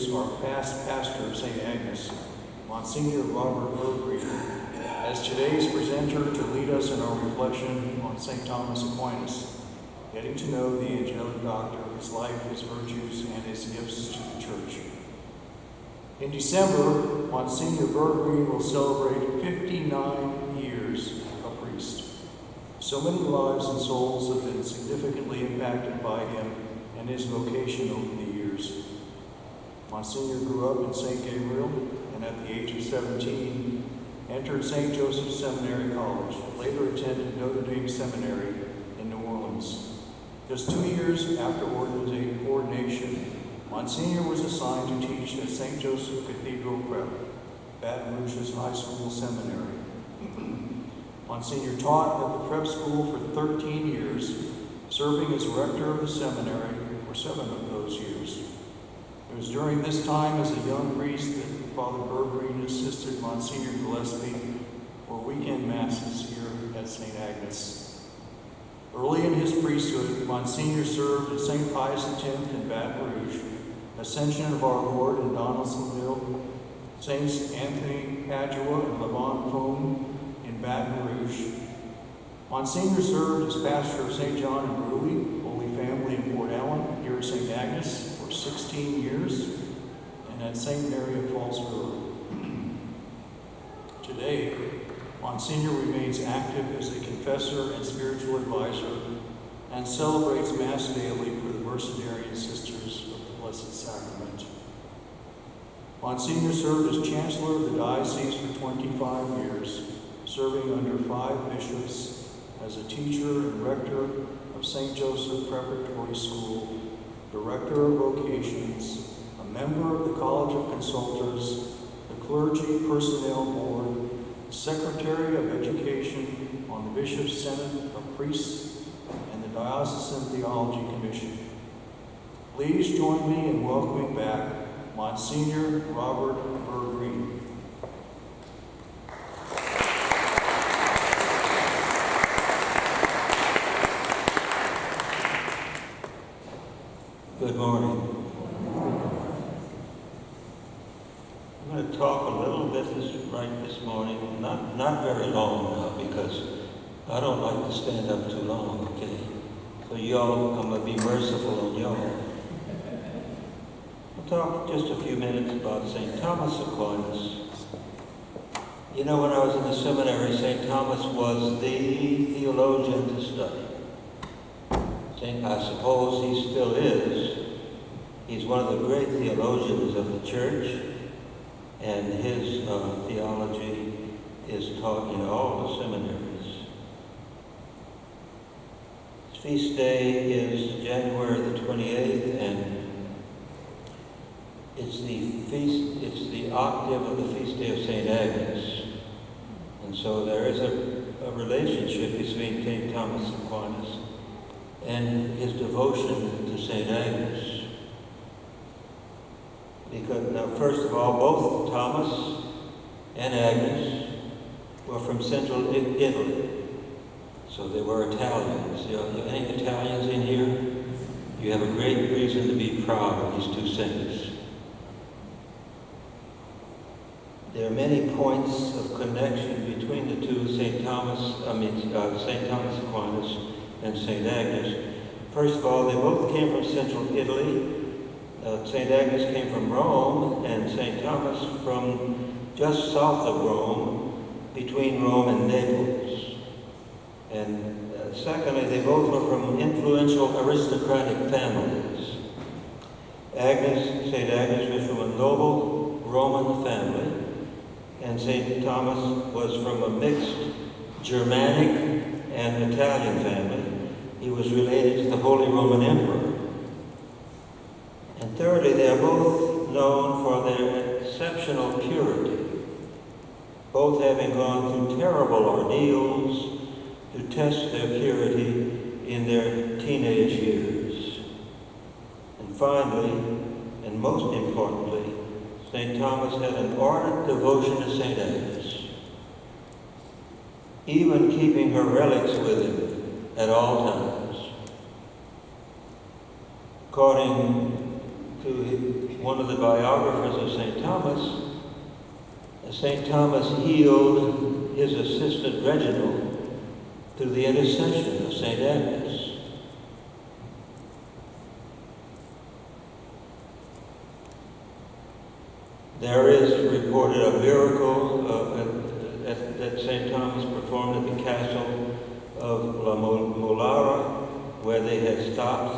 introduce our past pastor of St. Agnes, Monsignor Robert Berggreen, as today's presenter to lead us in our reflection on St. Thomas Aquinas, getting to know the Angelic Doctor, his life, his virtues, and his gifts to the Church. In December, Monsignor Berggreen will celebrate 59 years a priest. So many lives and souls have been significantly impacted by him and his vocation over the years. Monsignor grew up in St. Gabriel, and at the age of 17, entered St. Joseph's Seminary College, later attended Notre Dame Seminary in New Orleans. Just 2 years after ordination, Monsignor was assigned to teach at St. Joseph Cathedral Prep, Baton Rouge's high school seminary. Monsignor taught at the prep school for 13 years, serving as rector of the seminary for 7 of those years. It was during this time as a young priest that Father Berggreen assisted Monsignor Gillespie for weekend masses here at St. Agnes. Early in his priesthood, Monsignor served at St. Pius X in Baton Rouge, Ascension of Our Lord in Donaldsonville, Saints Anthony Padua and Levon Foam in Baton Rouge. Monsignor served as pastor of St. John and Brewy, Holy Family in Port Allen, here at St. Agnes for 16 years, and at St. Mary of Falls River. Today, Monsignor remains active as a confessor and spiritual advisor and celebrates Mass daily for the Mercedarian Sisters of the Blessed Sacrament. Monsignor served as Chancellor of the Diocese for 25 years, serving under 5 bishops as a teacher and rector of St. Joseph Preparatory School, director of vocations, a member of the College of Consultors, the Clergy Personnel Board, Secretary of Education on the Bishop's Senate of Priests, and the Diocesan Theology Commission. Please join me in welcoming back Monsignor Robert Berggreen. Good morning. I'm going to talk a little bit this morning, not very long now, because I don't like to stand up too long, okay? So y'all, I'm going to be merciful on y'all. I'll talk just a few minutes about St. Thomas Aquinas. You know, when I was in the seminary, St. Thomas was the theologian to study. I suppose he still is. He's one of the great theologians of the Church, and his theology is taught in all the seminaries. His feast day is January the 28th, and it's the octave of the feast day of St. Agnes. And so there is a relationship between St. Thomas Aquinas and his devotion to St. Agnes. Because, now, first of all, both Thomas and Agnes were from central Italy. So they were Italians. You know, any Italians in here? You have a great reason to be proud of these two saints. There are many points of connection between the two, St. Thomas Aquinas and St. Agnes. First of all, they both came from central Italy. St. Agnes came from Rome, and St. Thomas from just south of Rome, between Rome and Naples. And secondly, they both were from influential aristocratic families. St. Agnes was from a noble Roman family, and St. Thomas was from a mixed Germanic and Italian family. He was related to the Holy Roman Emperor. And thirdly, they are both known for their exceptional purity, both having gone through terrible ordeals to test their purity in their teenage years. And finally, and most importantly, St. Thomas had an ardent devotion to St. Agnes, even keeping her relics with him at all times. According to one of the biographers of St. Thomas healed his assistant Reginald through the intercession of St. Agnes. There is reported a miracle that St. Thomas performed at the castle of La Molara, where they had stopped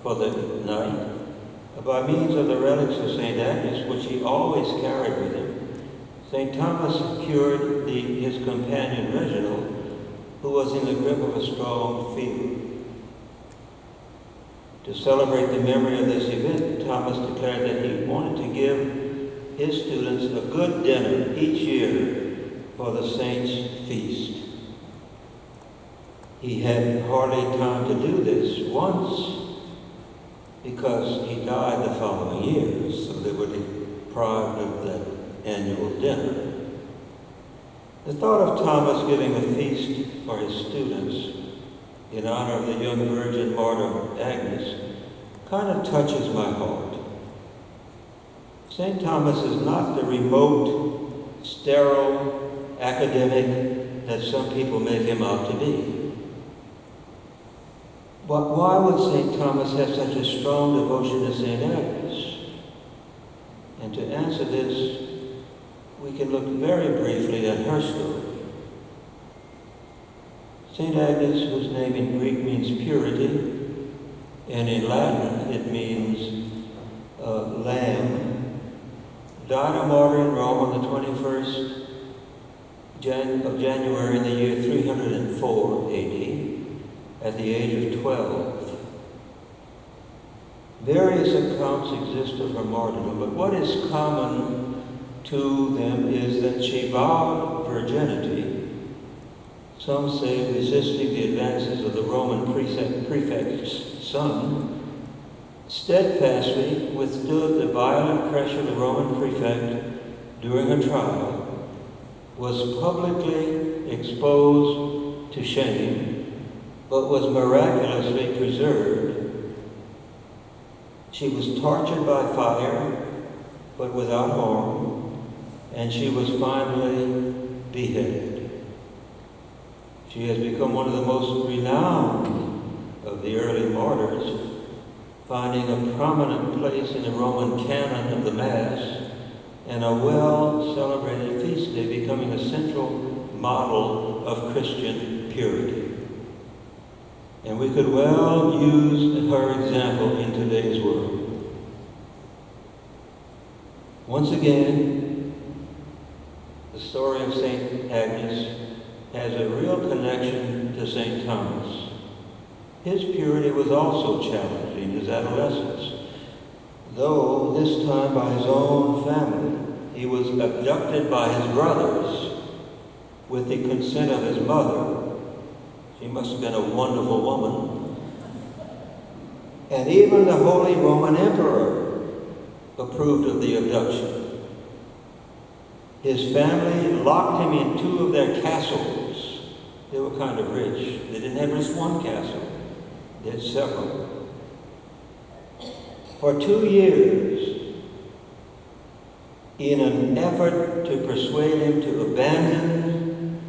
for the night. By means of the relics of St. Agnes, which he always carried with him, St. Thomas cured his companion Reginald, who was in the grip of a strong fever. To celebrate the memory of this event, Thomas declared that he wanted to give his students a good dinner each year for the saints' feast. He had hardly time to do this once because he died the following year, so they were deprived of that annual dinner. The thought of Thomas giving a feast for his students in honor of the young virgin martyr Agnes kind of touches my heart. St. Thomas is not the remote, sterile academic that some people make him out to be. But why would St. Thomas have such a strong devotion to St. Agnes? And to answer this, we can look very briefly at her story. St. Agnes, whose name in Greek means purity, and in Latin it means lamb, died a martyr in Rome on the 21st of January in the year 304 AD. At the age of 12. Various accounts exist of her martyrdom, but what is common to them is that she vowed virginity, some say resisting the advances of the Roman prefect's son, steadfastly withstood the violent pressure of the Roman prefect during her trial, was publicly exposed to shame, but was miraculously preserved. She was tortured by fire, but without harm, and she was finally beheaded. She has become one of the most renowned of the early martyrs, finding a prominent place in the Roman canon of the Mass and a well-celebrated feast day, becoming a central model of Christian purity. And we could well use her example in today's world. Once again, the story of St. Agnes has a real connection to St. Thomas. His purity was also challenged in his adolescence, though this time by his own family. He was abducted by his brothers with the consent of his mother. She must have been a wonderful woman. And even the Holy Roman Emperor approved of the abduction. His family locked him in 2 of their castles. They were kind of rich. They didn't have just one castle. They had several. For 2 years, in an effort to persuade him to abandon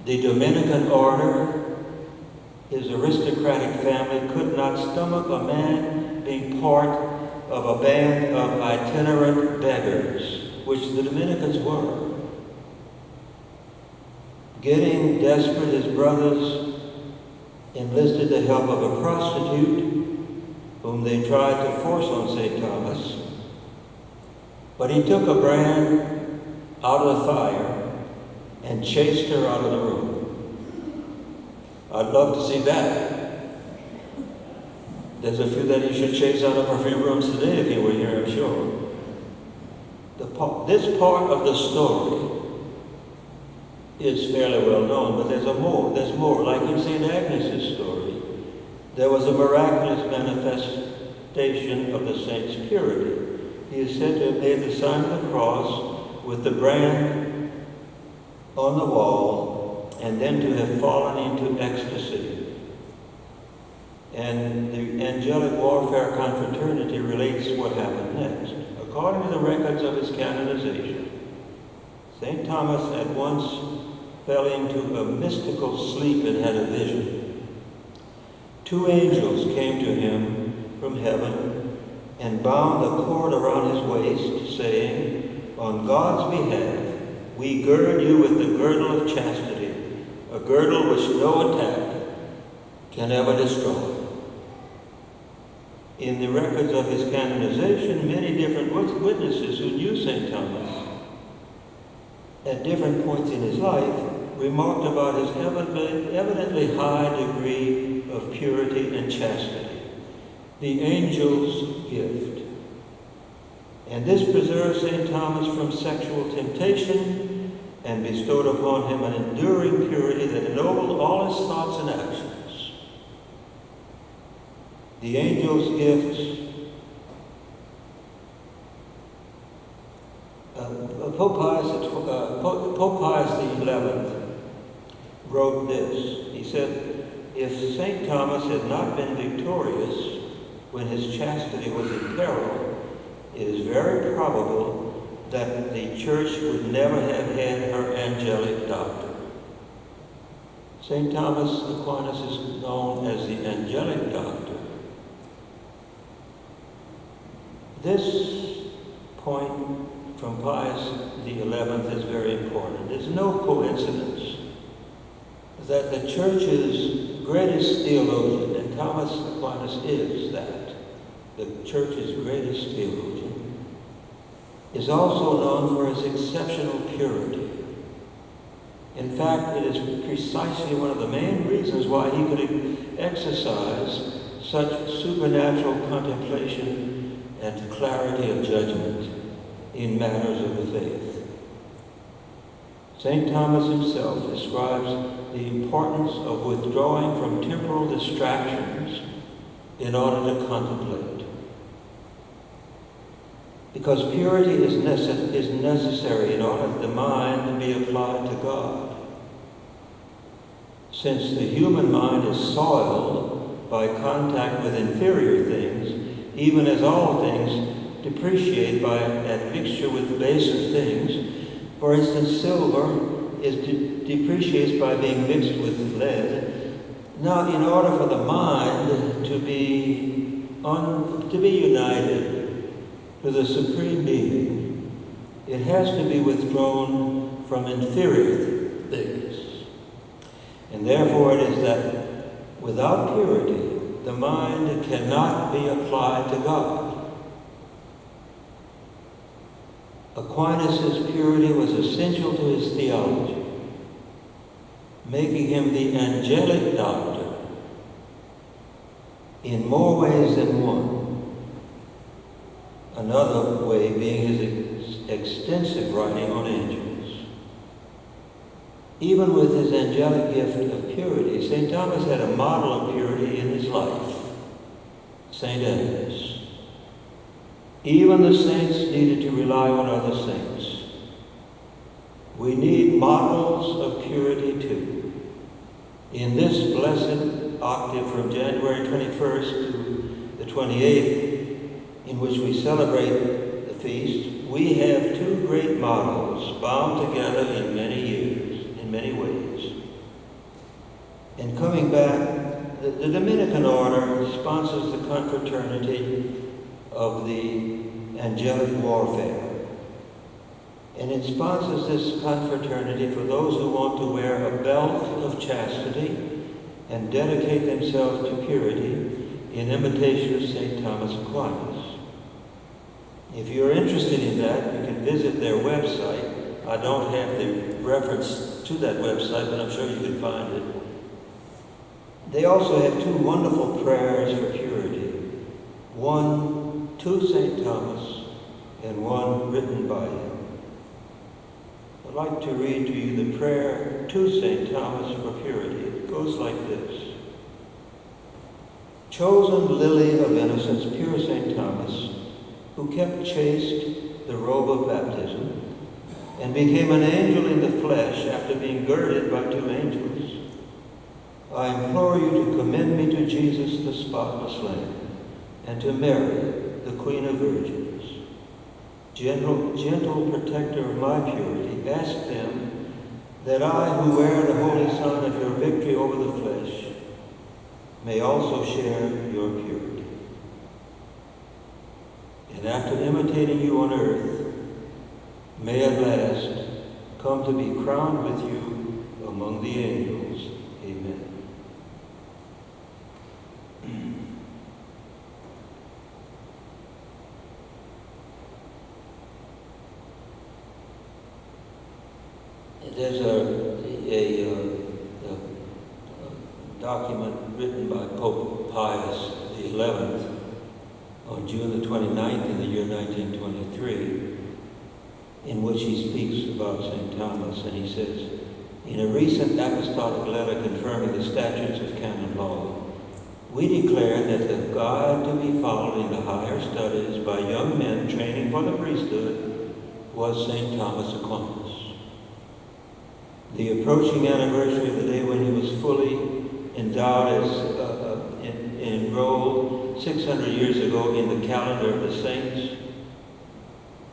the Dominican order, his aristocratic family could not stomach a man being part of a band of itinerant beggars, which the Dominicans were. Getting desperate, his brothers enlisted the help of a prostitute whom they tried to force on St. Thomas. But he took a brand out of the fire and chased her out of the room. I'd love to see that. There's a few that he should chase out of our few rooms today if he were here, I'm sure. This part of the story is fairly well known, but there's more. Like in St. Agnes' story, there was a miraculous manifestation of the saint's purity. He is said to have made the sign of the cross with the brand on the wall, and then to have fallen into ecstasy. And the angelic warfare confraternity relates what happened next. According to the records of his canonization, St. Thomas at once fell into a mystical sleep and had a vision. 2 angels came to him from heaven and bound a cord around his waist, saying, "On God's behalf, we gird you with the girdle of chastity, a girdle which no attack can ever destroy." In the records of his canonization, many different witnesses who knew St. Thomas at different points in his life remarked about his evidently high degree of purity and chastity, the angel's gift. And this preserved St. Thomas from sexual temptation and bestowed upon him an enduring purity that ennobled all his thoughts and actions. The angel's gifts. Pope Pius XI wrote this. He said, "If St. Thomas had not been victorious when his chastity was in peril, it is very probable that the Church would never have had her angelic doctor." St. Thomas Aquinas is known as the angelic doctor. This point from Pius XI is very important. It's no coincidence that the Church's greatest theologian, and Thomas Aquinas is that, the Church's greatest theologian, is also known for his exceptional purity. In fact, it is precisely one of the main reasons why he could exercise such supernatural contemplation and clarity of judgment in matters of the faith. St. Thomas himself describes the importance of withdrawing from temporal distractions in order to contemplate. Because purity is necessary in order that the mind to be applied to God. Since the human mind is soiled by contact with inferior things, even as all things depreciate by admixture with baser things. For instance, silver depreciates by being mixed with lead. Now, in order for the mind to be united to the Supreme Being, it has to be withdrawn from inferior things. And therefore it is that without purity, the mind cannot be applied to God. Aquinas' purity was essential to his theology, making him the angelic doctor in more ways than one. Another way being his extensive writing on angels. Even with his angelic gift of purity, St. Thomas had a model of purity in his life, St. Agnes. Even the saints needed to rely on other saints. We need models of purity too. In this blessed octave from January 21st to the 28th, in which we celebrate the feast, we have 2 great models bound together in many years, in many ways. And coming back, the Dominican order sponsors the confraternity of the angelic warfare. And it sponsors this confraternity for those who want to wear a belt of chastity and dedicate themselves to purity in imitation of St. Thomas Aquinas. If you're interested in that, you can visit their website. I don't have the reference to that website, but I'm sure you can find it. They also have 2 wonderful prayers for purity. One to St. Thomas and one written by him. I'd like to read to you the prayer to St. Thomas for purity. It goes like this. Chosen lily of innocence, pure St. Thomas, who kept chaste the robe of baptism and became an angel in the flesh after being girded by 2 angels. I implore you to commend me to Jesus, the spotless Lamb, and to Mary, the Queen of Virgins. Gentle protector of my purity, ask them that I, who wear the holy sign of your victory over the flesh, may also share your purity. And after imitating you on earth, may at last come to be crowned with you among the angels. Amen. There's a document written by Pope Pius XI on June the 29th in the year 1923, in which he speaks about St. Thomas, and he says, in a recent apostolic letter confirming the statutes of canon law, we declare that the guide to be followed in the higher studies by young men training for the priesthood was St. Thomas Aquinas. The approaching anniversary of the day when he was fully endowed as enrolled 600 years ago in the calendar of the saints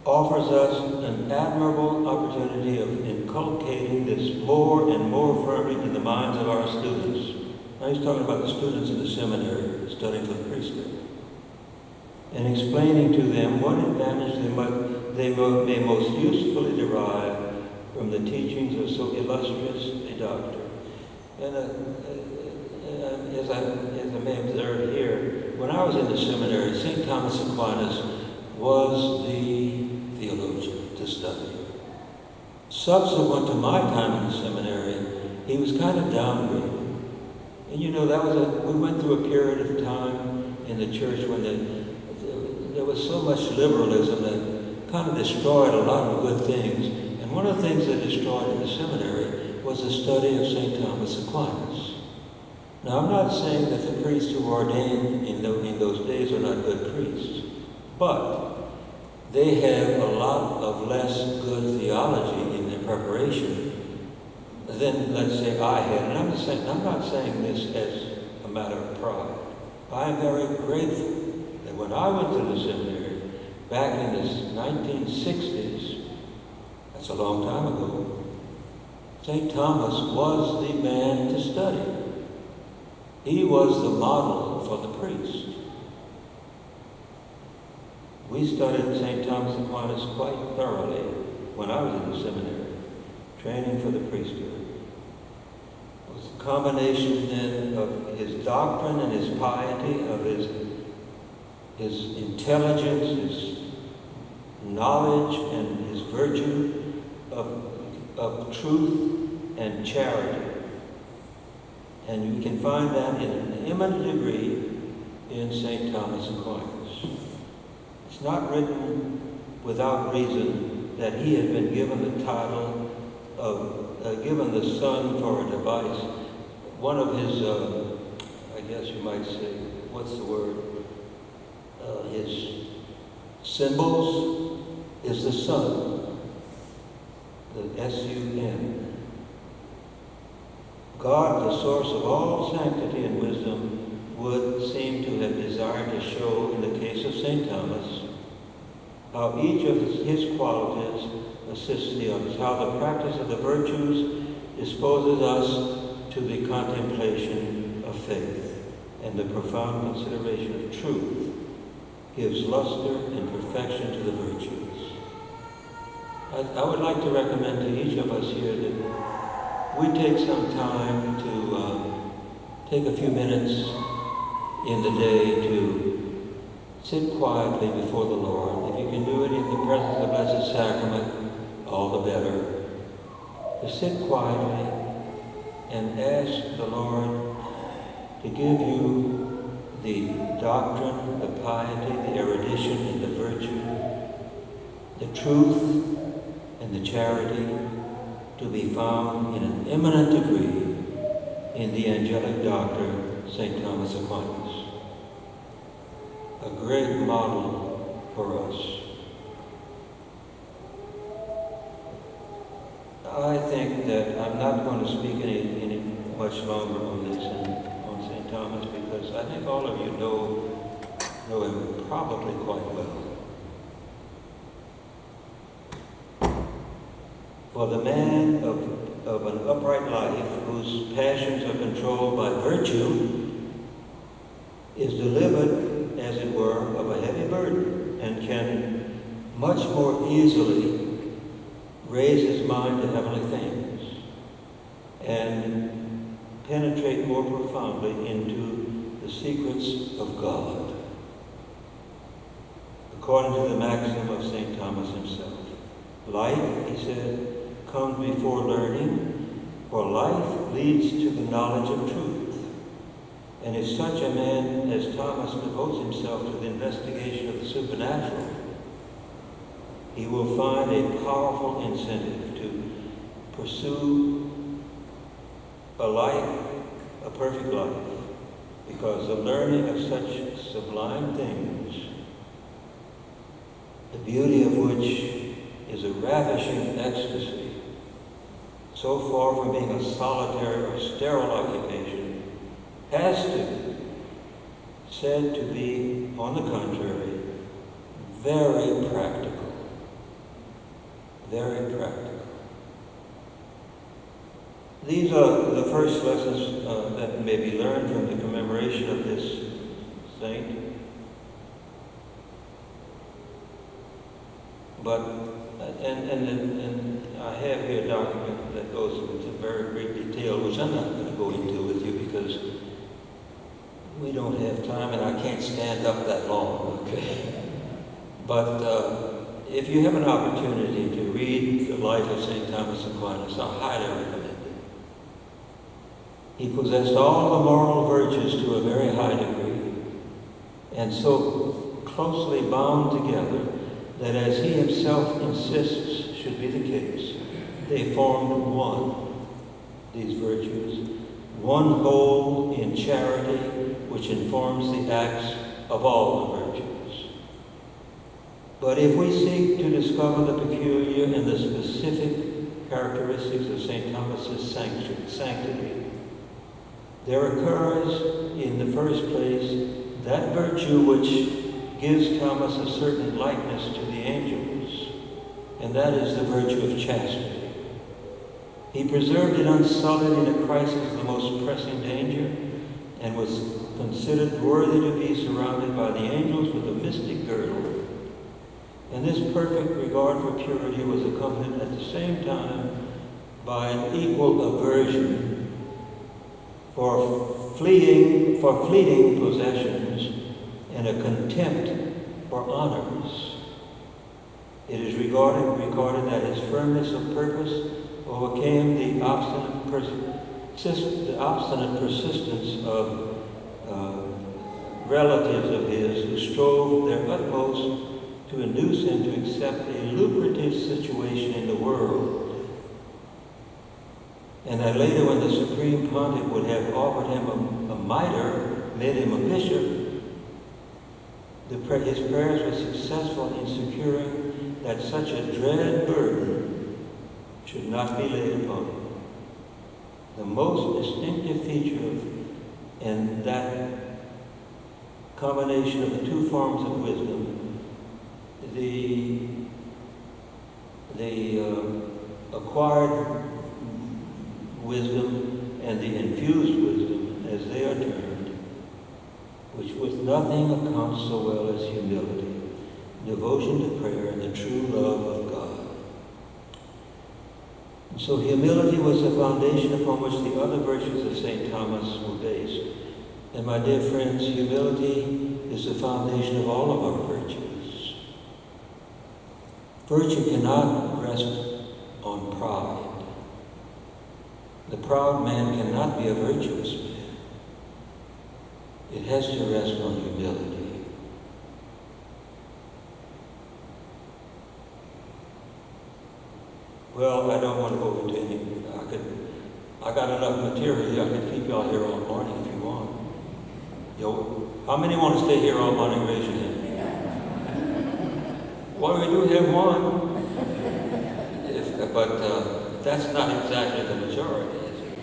offers us an admirable opportunity of inculcating this more and more firmly in the minds of our students. Now he's talking about the students in the seminary studying for the priesthood, and explaining to them what advantage they may most usefully derive from the teachings of so illustrious a doctor. And as I may observe here, when I was in the seminary, St. Thomas Aquinas was the theologian to study. Subsequent to my time in the seminary, he was kind of downgraded. And you know, we went through a period of time in the church when there was so much liberalism that kind of destroyed a lot of good things. And one of the things that destroyed in the seminary was the study of St. Thomas Aquinas. Now, I'm not saying that the priests who were ordained in those days are not good priests, but they have a lot of less good theology in their preparation than, let's say, I had. And I'm not saying this as a matter of pride. I am very grateful that when I went to the seminary back in the 1960s, that's a long time ago, St. Thomas was the man to study. He was the model for the priest. We studied St. Thomas Aquinas quite thoroughly when I was in the seminary, training for the priesthood. It was a combination then of his doctrine and his piety, of his intelligence, his knowledge, and his virtue of truth and charity. And you can find that in an eminent degree in St. Thomas Aquinas. It's not written without reason that he had been given the title of, given the sun for a device. One of his, I guess you might say, what's the word? His symbols is the sun, the S-U-N. God, the source of all sanctity and wisdom, would seem to have desired to show in the case of St. Thomas how each of his qualities assists the others, how the practice of the virtues disposes us to the contemplation of faith, and the profound consideration of truth gives luster and perfection to the virtues. I would like to recommend to each of us here that we take some time to take a few minutes in the day to sit quietly before the Lord. If you can do it in the presence of the Blessed Sacrament, all the better. To sit quietly and ask the Lord to give you the doctrine, the piety, the erudition, and the virtue, the truth, and the charity to be found in an eminent degree in the angelic doctor, St. Thomas Aquinas. A great model for us. I think that I'm not going to speak much longer on this and on St. Thomas, because I think all of you know him probably quite well. For the man of an upright life, whose passions are controlled by virtue, is delivered, as it were, of a heavy burden, and can much more easily raise his mind to heavenly things and penetrate more profoundly into the secrets of God, according to the maxim of St. Thomas himself. Life, he said, comes before learning, for life leads to the knowledge of truth. And if such a man as Thomas devotes himself to the investigation of the supernatural, he will find a powerful incentive to pursue a life, a perfect life, because the learning of such sublime things, the beauty of which is a ravishing ecstasy, so far from being a solitary or sterile occupation, has to be said to be, on the contrary, very practical. Very practical. These are the first lessons that may be learned from the commemoration of this saint. But, and I have here a document that goes into very great detail, which I'm not going to go into with you because we don't have time and I can't stand up that long, okay? But if you have an opportunity to read the life of St. Thomas Aquinas, I highly recommend it. He possessed all the moral virtues to a very high degree, and so closely bound together that, as he himself insists should be the case, they formed one, these virtues, one whole in charity, which informs the acts of all the virtues. But if we seek to discover the peculiar and the specific characteristics of St. Thomas's sanctity, there occurs, in the first place, that virtue which gives Thomas a certain likeness to the angels, and that is the virtue of chastity. He preserved it unsullied in a crisis of the most pressing danger, and was considered worthy to be surrounded by the angels with a mystic girdle. And this perfect regard for purity was accompanied at the same time by an equal aversion for fleeting possessions and a contempt for honors. It is recorded that his firmness of purpose overcame the obstinate persistence of relatives of his who strove their utmost to induce him to accept a lucrative situation in the world. And that later, when the Supreme Pontiff would have offered him a mitre, made him a bishop, his prayers were successful in securing that such a dread burden should not be laid upon him. The most distinctive feature in that combination of the two forms of wisdom, the acquired wisdom and the infused wisdom, as they are termed, which with nothing accounts so well as humility, devotion to prayer, and the true love of God. And so humility was the foundation upon which the other virtues of St. Thomas were based. And my dear friends, humility is the foundation of all of our virtues. Virtue cannot rest on pride. The proud man cannot be a virtuous man. It has to rest on humility. Well, I don't want to go into any. I got enough material here. I could keep y'all here all morning if you want. How many want to stay here all morning? Raise your hand. Well, we do have one. But that's not exactly the majority, is it?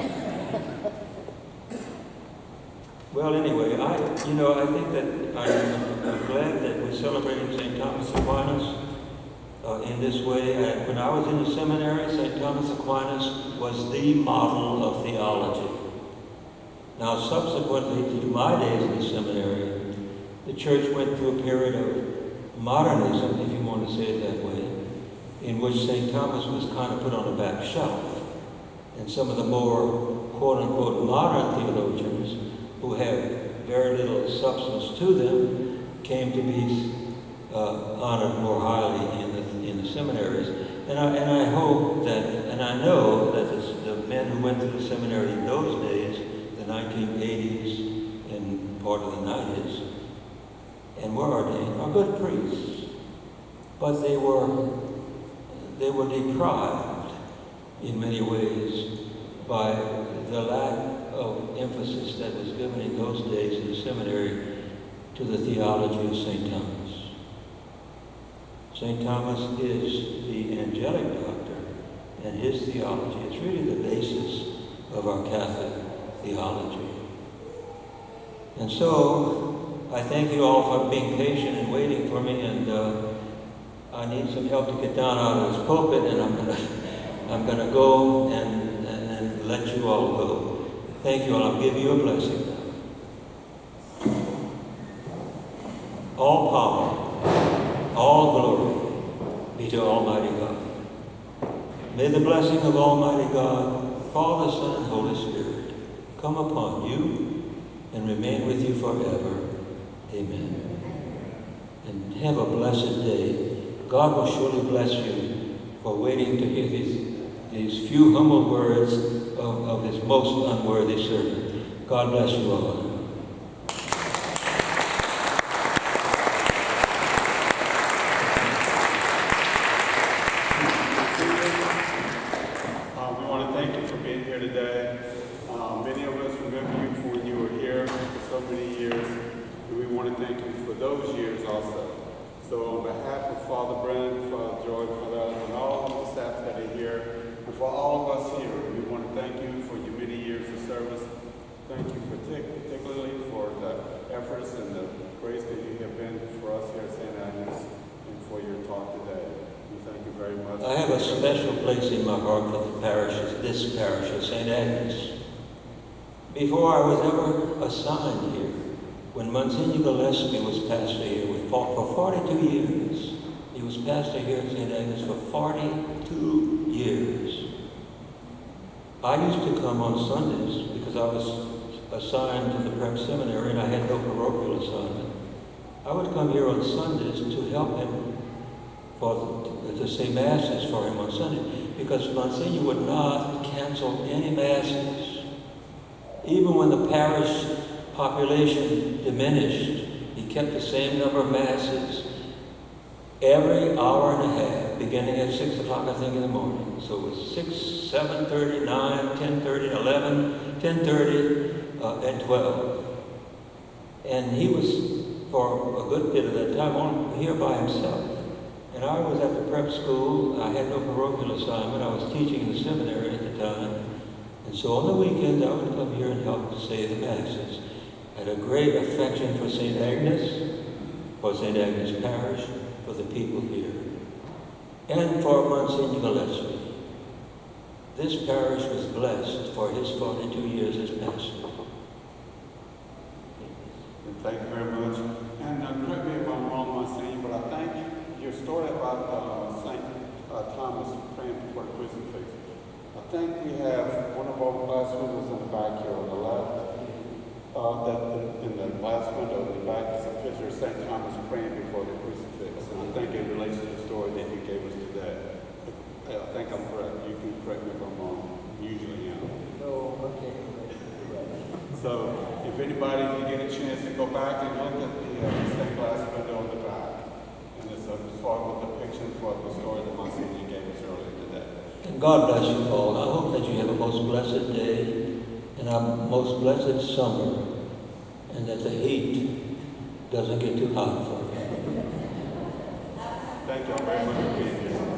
Well, anyway, I think that I'm glad that we're celebrating St. Thomas Aquinas in this way. When I was in the seminary, St. Thomas Aquinas was the model of theology. Now, subsequently to my days in the seminary, the church went through a period of modernism, if you want to say it that way, in which St. Thomas was kind of put on a back shelf. And some of the more quote-unquote modern theologians who have very little substance to them came to be honored more highly in the seminaries. And I hope that, and I know that the men who went to the seminary in those days, the 1980s and part of the 90s, and were ordained, are good priests. But they were deprived in many ways by the lack of emphasis that was given in those days in the seminary to the theology of St. Thomas. St. Thomas is the angelic doctor, and his theology is really the basis of our Catholic theology. And so, I thank you all for being patient and waiting for me, and I need some help to get down out of this pulpit, and I'm gonna go and let you all go. Thank you all. I'll give you a blessing. All power, all glory be to Almighty God. May the blessing of Almighty God, Father, Son, and Holy Spirit come upon you and remain with you forever. Amen. And have a blessed day. God will surely bless you for waiting to hear these few humble words of his most unworthy servant. God bless you all. We want to thank you for being here today. Many of us remember you for when you were here for so many years, and we want to thank you for those years also. So on behalf of Father Brennan, Father George, Father Allen, and all of the staff that are here, and for all of us here, we want to thank you for your many years of service. Thank you particularly for the efforts and the grace that you have been for us here at St. Agnes and for your talk today. We thank you very much. I have a special place in my heart for the parish, this parish of St. Agnes. Before I was ever assigned here, when Monsignor Gillespie was pastor here, for 42 years. He was pastor here at St. Agnes for 42 years. I used to come on Sundays because I was assigned to the prep seminary and I had no parochial assignment. I would come here on Sundays to help him to say masses for him on Sunday, because Monsignor would not cancel any masses. Even when the parish population diminished, he kept the same number of masses every hour and a half, beginning at 6 o'clock, I think, in the morning. So it was 6, 7:30, 9, 10:30, 11, 10:30, and 12. And he was, for a good bit of that time, on here by himself. And I was at the prep school. I had no parochial assignment. I was teaching in the seminary at the time. And so on the weekends, I would come here and help to say the masses. I had a great affection for St. Agnes, for St. Agnes Parish, for the people here, and for Monsignor Gillespie. This parish was blessed for his 42 years as pastor. Thank you very much. And correct me if I'm wrong, Monsignor, but I think your story about St. Thomas praying before the crucifix, I think we have one of our last windows in the back here on the left. In the last window in the back is a picture of St. Thomas praying before the crucifix. And I think it relates to the story that you gave us today. I think I'm correct. You can correct me if I'm wrong. Usually am. No, okay. So if anybody can get a chance to go back and look at the stained glass window in the back. And it's a sort of a depiction for the story that Monsignor gave us earlier today. And God bless you all. I hope that you have a most blessed day and a most blessed summer, and that the heat doesn't get too hot for you. Thank you very much for being here.